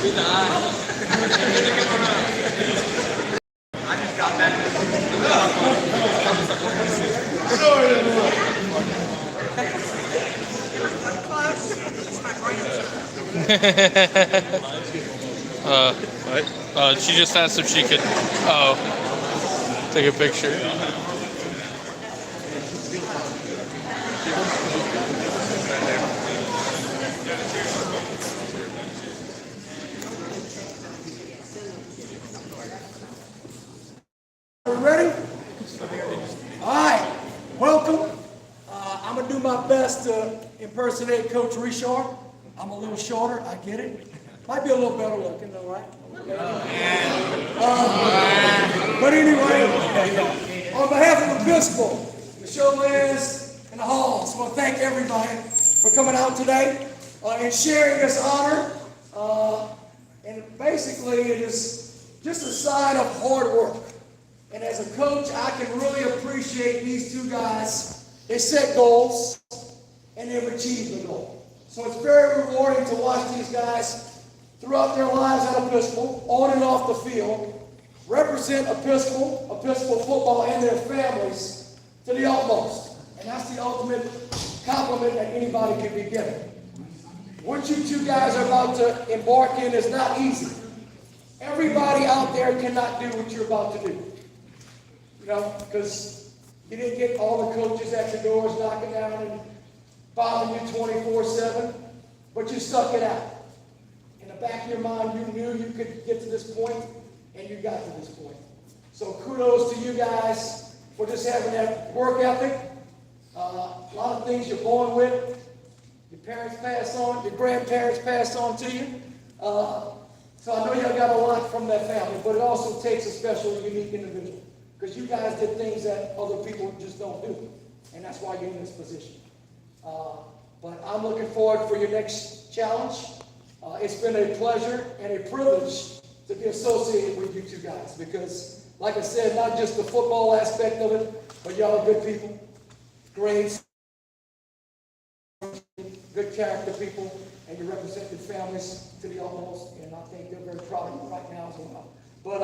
I just got back. She just asked if she could take a picture. Ready? All right, welcome. I'm going to do my best to impersonate Coach Richard. I'm a little shorter, I get it. Might be a little better looking, though, right? But anyway, on behalf of the principal, the Chauvins, and the Halls, I want to thank everybody for coming out today and sharing this honor. And basically, it is just a sign of hard work. And as a coach, I can really appreciate these two guys. They set goals, and they've achieved the goal. So it's very rewarding to watch these guys throughout their lives at Episcopal, on and off the field, represent Episcopal football, and their families to the utmost. And that's the ultimate compliment that anybody can be given. What you two guys are about to embark in is not easy. Everybody out there cannot do what you're about to do. You know, because you didn't get all the coaches at your doors knocking down and following you 24/7, but you stuck it out. In the back of your mind, you knew you could get to this point, and you got to this point. So kudos to you guys for just having that work ethic. A lot of things you're born with. Your parents pass on, your grandparents pass on to you. So I know y'all got a lot from that family, but it also takes a special, unique individual. Because you guys did things that other people just don't do. And that's why you're in this position. But I'm looking forward for your next challenge. It's been a pleasure and a privilege to be associated with you two guys. Because, like I said, not just the football aspect of it, but y'all are good people, great, good character people, and you represent your families to the utmost. And I think they're very proud of you right now as well. But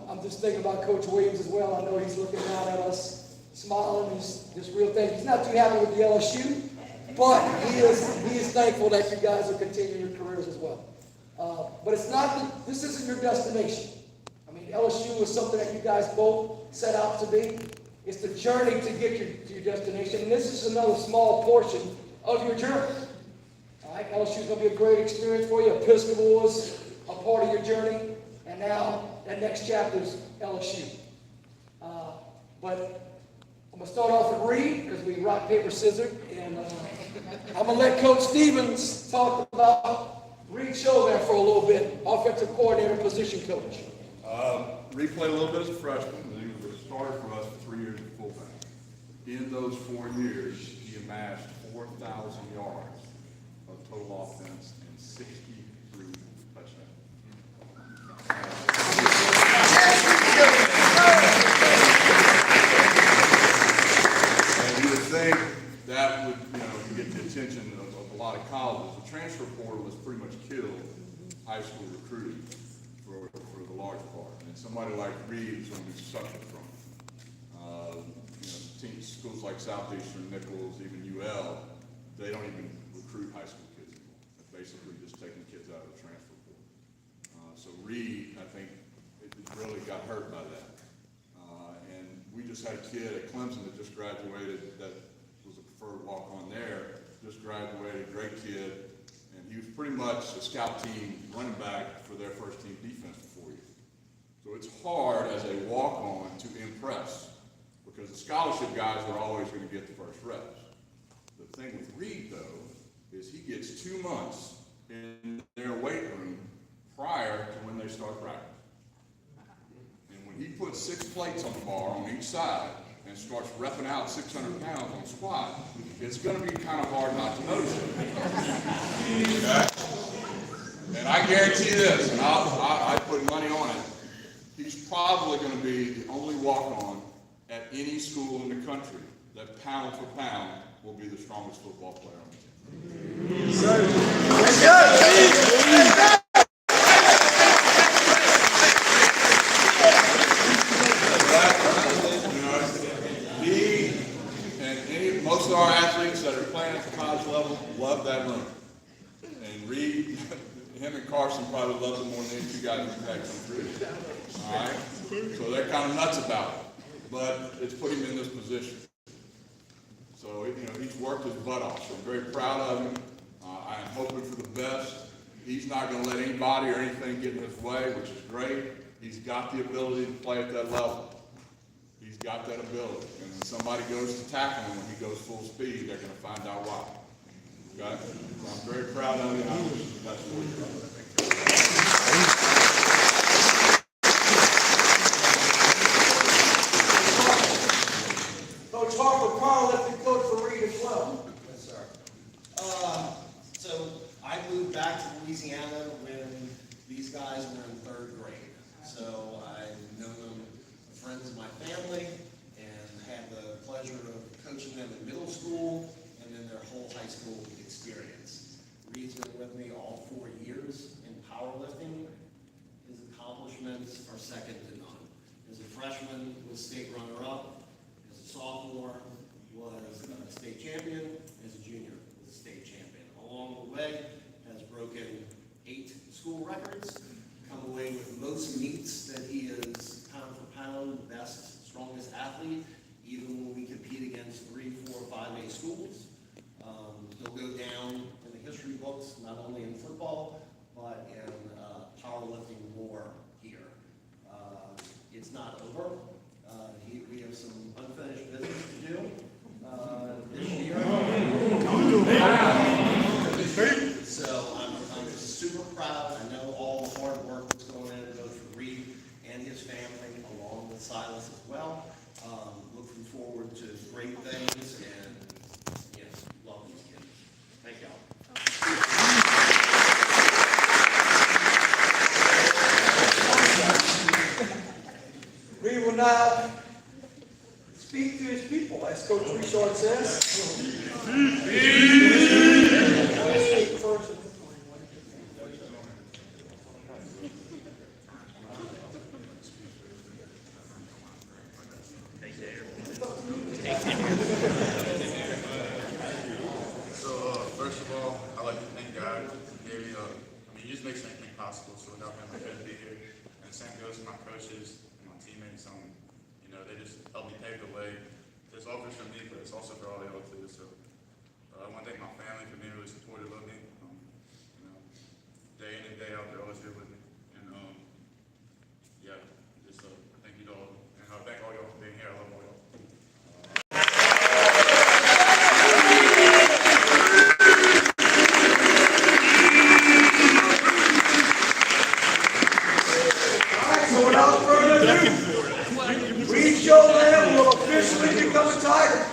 I'm just thinking about Coach Williams as well. I know he's looking down at us, smiling. He's just real thankful. He's not too happy with the LSU, but he is thankful that you guys are continuing your careers as well. But it's not. This isn't your destination. I mean, LSU was something that you guys both set out to be. It's the journey to get to your destination, and this is another small portion of your journey. All right, LSU is going to be a great experience for you. Episcopal was a part of your journey, and now that next chapter is LSU. But I'm going to start off with Reid, because we rock, paper, scissors. And I'm going to let Coach Stevens talk about Reid Chauvin for a little bit, offensive coordinator, position coach. Reid played a little bit as a freshman, and he was a starter for us for 3 years at fullback. In those 4 years, he amassed 4,000 yards of total offense and 63 touchdowns. And you would think that would, get the attention of a lot of colleges. The transfer portal has pretty much killed high school recruiting for the large part. And somebody like Reid is going to be suffering from it. Schools like Southeastern, Nichols, even UL, they don't even recruit high school kids anymore. They're basically just taking kids out of the transfer portal. So Reid, I think, it really got hurt by that. And we just had a kid at Clemson that just graduated that was a preferred walk-on there, just graduated, great kid, and he was pretty much a scout team running back for their first team defense for 4 years. So it's hard as a walk-on to impress, because the scholarship guys are always going to get the first reps. The thing with Reid, though, is he gets 2 months in their weight room prior to when they start practice. And when he puts 6 plates on the bar on each side and starts repping out 600 pounds on squat, it's going to be kind of hard not to notice it. Okay? And I guarantee this, and I put money on it, he's probably going to be the only walk-on at any school in the country that pound for pound will be the strongest football player on the team. Sir. at the college level love that room. And Reid, him and Carson probably love it more than any two guys we've had come through. All right? So they're kind of nuts about it. But it's put him in this position. So, he's worked his butt off. So I'm very proud of him. I am hoping for the best. He's not going to let anybody or anything get in his way, which is great. He's got the ability to play at that level. He's got that ability. And when somebody goes to tackle him when he goes full speed, they're going to find out why. Okay? So I'm very proud of him. I wish him the best Coach Harper, powerlifting coach for Reid as well. Yes, sir. So I moved back to Louisiana when these guys were in 3rd grade. So I've known them, friends of my family, and had the pleasure of coaching them in middle school and then their whole high school experience. Reid's been with me all 4 years in powerlifting. His accomplishments are second to none. As a freshman, he was state runner-up. As a sophomore, was a state champion. As a junior, was a state champion. Along the way, has broken 8 school records, come away with most meets that he is pound for pound the best, strongest athlete, even when we compete against 3, 4, 5A schools. He'll go down in the history books, not only in football, but in powerlifting lore here. It's not over. We have some unfinished business to do this year. So I'm super proud. I know all the hard work that's going in, both for Reid and his family, along with Silas as well. Looking forward to great things, and yes, love these kids. Thank y'all. Reid will now speak to his people, as Coach Richard says. Speak first. First of all, I'd like to thank God for Gary. He just makes anything possible, so without him, I couldn't be here. And the same goes to my coaches and my teammates. They just helped me pave the way. It's all just for me, but it's also for all y'all too. So I want to thank my family for being really supportive of me. Day in and day out, they're always here with me. And just thank you to all. And thank all y'all for being here. I love all y'all. Without further ado, Reid Chauvin will officially become a Tiger.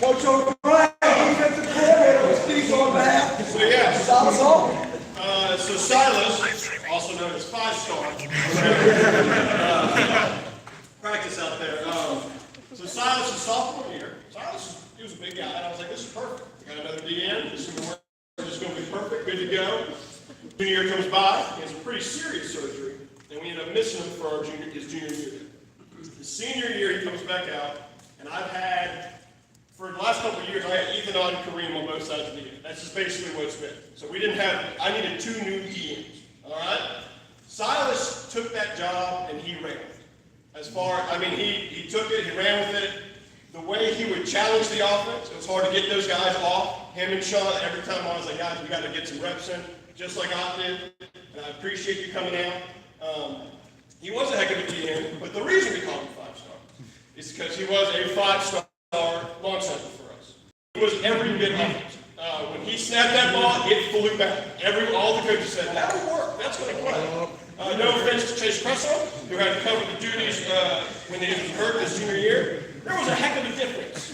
Coach O'Brien, defensive coordinator, will speak on behalf of Silas Hall. So Silas, also known as 5-star, practice out there. So Silas is sophomore year. Silas, he was a big guy, and I was like, this is perfect. We got another DN. This is just going to be perfect, good to go. Junior year comes by. He has a pretty serious surgery, and we ended up missing him for his junior year. His senior year, he comes back out, and I've had, for the last couple of years, I had Ethan and Kareem on both sides of the end. That's just basically what it's been. So I needed 2 new DNs, all right? Silas took that job and he ran with it. He took it, he ran with it. The way he would challenge the offense, it was hard to get those guys off. Him and Sean, every time I was like, guys, we got to get some reps in, just like I did. And I appreciate you coming out. He was a heck of a DN, but the reason we called him 5-star is because he was a 5-star long snapper for us. He was every bit of it. When he snapped that ball, it flew back. All the coaches said, that will work. That's going to play. No offense to Chase Presso, who had to cover the duties when he was hurt this junior year. There was a heck of a difference.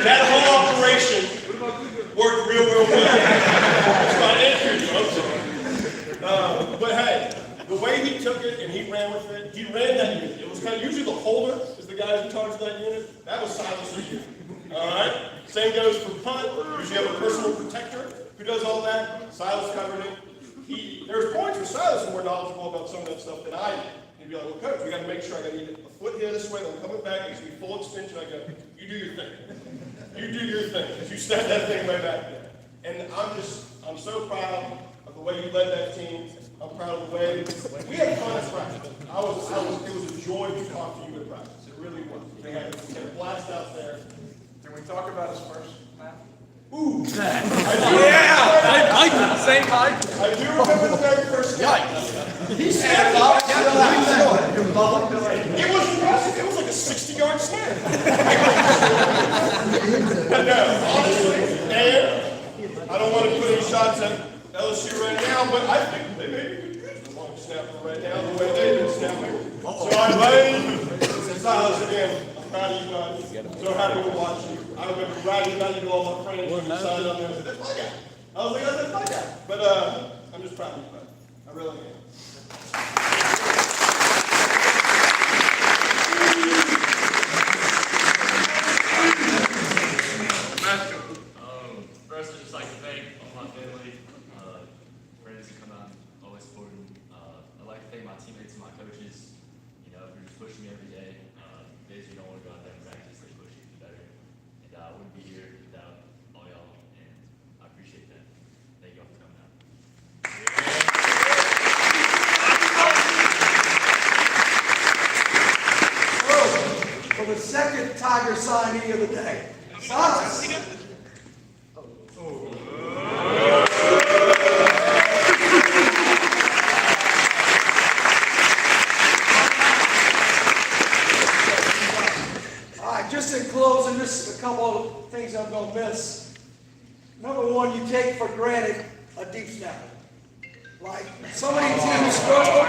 That whole operation worked real well. It's not an interview, I'm sorry. But hey, the way he took it and he ran with it, he ran that unit. It was kind of, usually the holder is the guy in charge of that unit. That was Silas's unit. All right? Same goes for punt. Usually you have a personal protector who does all that. Silas covered it. There's points where Silas is more knowledgeable about some of that stuff than I am. He'd be like, well, coach, we got to make sure I got to get a foot here this way, then I'm coming back, it's going to be full extension. I go, you do your thing. You do your thing, because you step that thing way back there. And I'm so proud of the way you led that team. I'm proud of the way, we had fun at practice. It was a joy to talk to you at practice. It really was. We had a blast out there. Can we talk about his first snap? Ooh. Same height. I do remember the very first snap. He snapped it was impressive. It was like a 60-yard snap. But no, honestly, and I don't want to put any shots at LSU right now, but I think they may be good for long snapper right now, the way they've been snapping. So I'm Reid, Silas again. I'm proud of you guys. So happy to watch you. I remember bragging about you to all my friends when you signed on there. I said, that's my guy. I was like, that's my guy. But I'm just proud of you, bud. I really am. First, I'd just like to thank all my family, friends who come out and always support me. I'd like to thank my teammates and my coaches, who just push me every day. Days you don't want to go out there and practice, they push you to be better. And I wouldn't be here without all y'all, and I appreciate that. Thank y'all for coming out. For the second Tiger signee of the day, Silas. All right, just in closing, just a couple of things I'm going to miss. Number one, you take for granted a deep snapper. Like, so many teams struggle.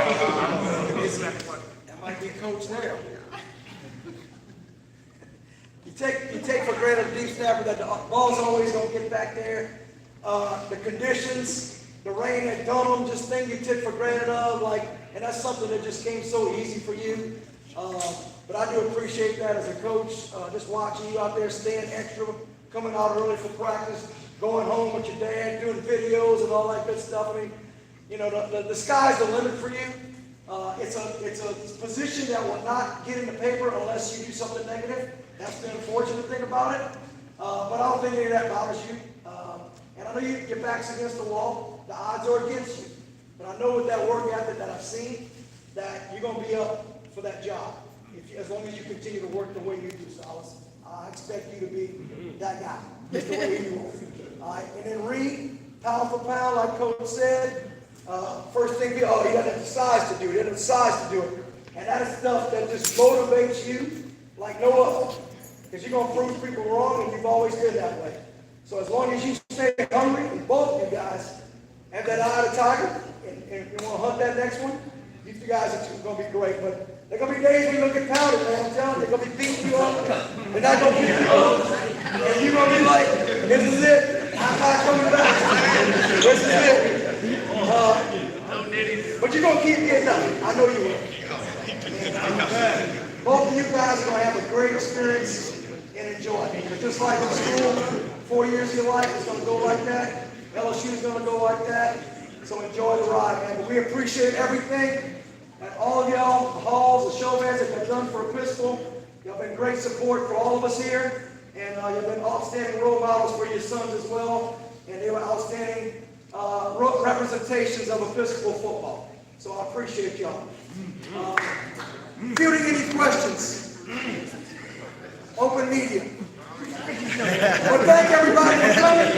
That might be a coach there. You take for granted a deep snapper that the ball's always going to get back there. The conditions, the rain had done them, just thing you took for granted of, and that's something that just came so easy for you. But I do appreciate that as a coach, just watching you out there staying extra, coming out early for practice, going home with your dad, doing videos and all that good stuff. I mean, the sky's the limit for you. It's a position that will not get in the paper unless you do something negative. That's the unfortunate thing about it. But I don't think any of that bothers you. And I know your back's against the wall. The odds are against you. But I know with that work ethic that I've seen, that you're going to be up for that job. As long as you continue to work the way you do, Silas. I expect you to be that guy, just the way you are. All right. And then Reid, pound for pound, like Coach said, first thing, he doesn't have the size to do it. He doesn't have the size to do it. And that is stuff that just motivates you like no other. Because you're going to prove people wrong, and you've always been that way. So as long as you stay hungry, and both of you guys have that eye of the tiger, and you want to hunt that next one, you two guys are going to be great. But there are going to be days when you're looking pounded, man. I'm telling you, they're going to be beating you up. They're not going to beat you up. And you're going to be like, this is it. I'm not coming back. This is it. But you're going to keep getting up. I know you will. Both of you guys are going to have a great experience and enjoy it. Because just like in school, 4 years of your life is going to go like that. LSU is going to go like that. So enjoy the ride, man. But we appreciate everything that all of y'all, the Halls, the Chauvins that have done for Episcopal. Y'all been great support for all of us here. And you've been outstanding role models for your sons as well. And they were outstanding representations of Episcopal football. So I appreciate y'all. Fielding any questions? Open media. Well, thank everybody for coming.